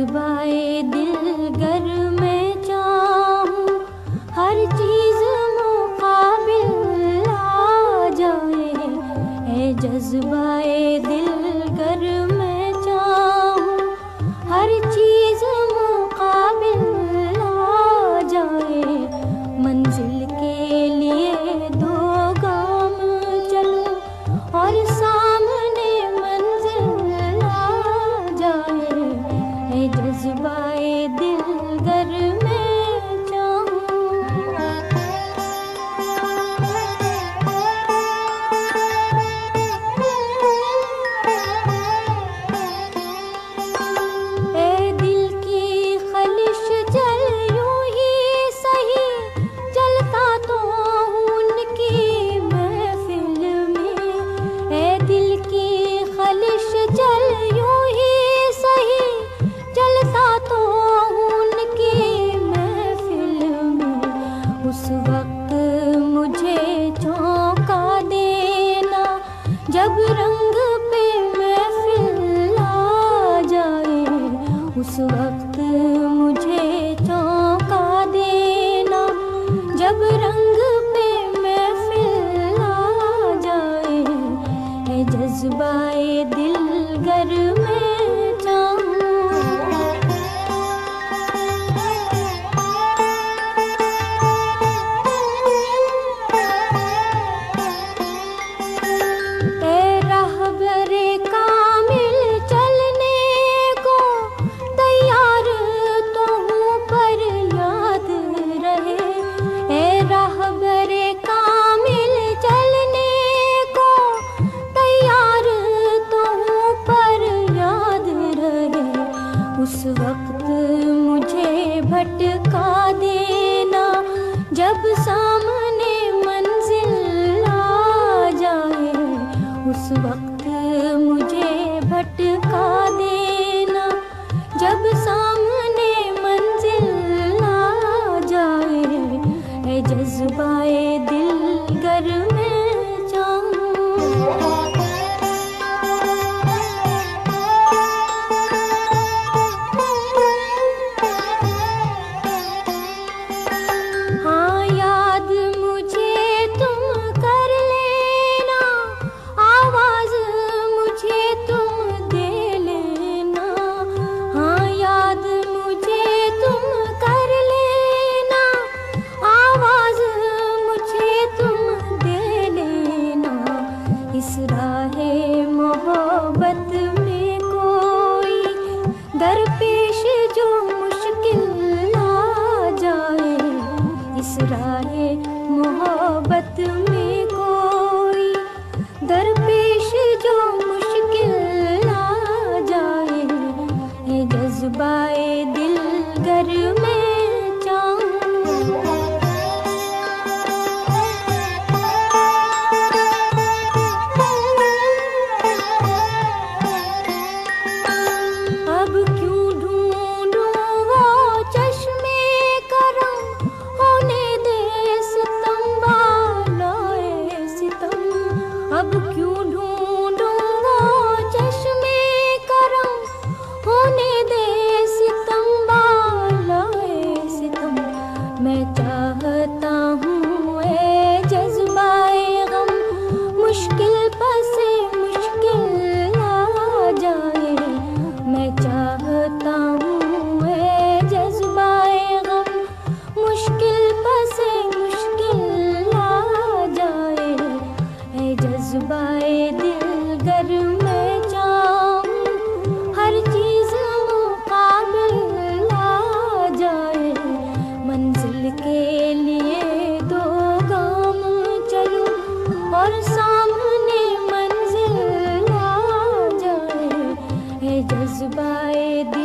जज्बाए दिलगर में चाहूं, हर चीज मुकाबिल आ जाए। है जज्बाए दिलगर में चाहूं, हर चीज मुकाबिल आ जाए। मंजिल के लिए दो गाम चलूं और सामने मंजिल आ जाए। है जज्बाए दिलगर में चाहूं। ए दिल की खलिश जल यूं ही सही, जलता तो हूं उनकी महफिल में। ए दिल की खलिश जल यूं ही सही, जलता तो हूं उनकी महफिल में। उस वक्त मुझे चौंका देना, जब रंग पे महफिल आ जाए। उस वक्त मुझे चौंका देना, जब रंग पे महफिल आ जाए। है जज्बाए दिलगर में चाहूं। ए राहबरे कामिल चलने को तैयार तो हूँ पर याद रहे। ए राहबरे कामिल चलने को तैयार तो हूँ पर याद रहे। उस वक्त मुझे भटका देना, जब सामने मंजिल आ जाए। उस वक्त मुझे भटका देना, जब सामने मंजिल आ जाए। है जज्बाए दिलगर में चाहूं। हाँ याद मुझे तुम कर लेना, आवाज मुझे तुम दे लेना। हाँ याद मुझे तुम कर लेना, आवाज मुझे तुम दे लेना। इस राहे मोहब्बत में कोई दरपेश जो मुश्किल आ जाए। इस राहे मोहब्बत में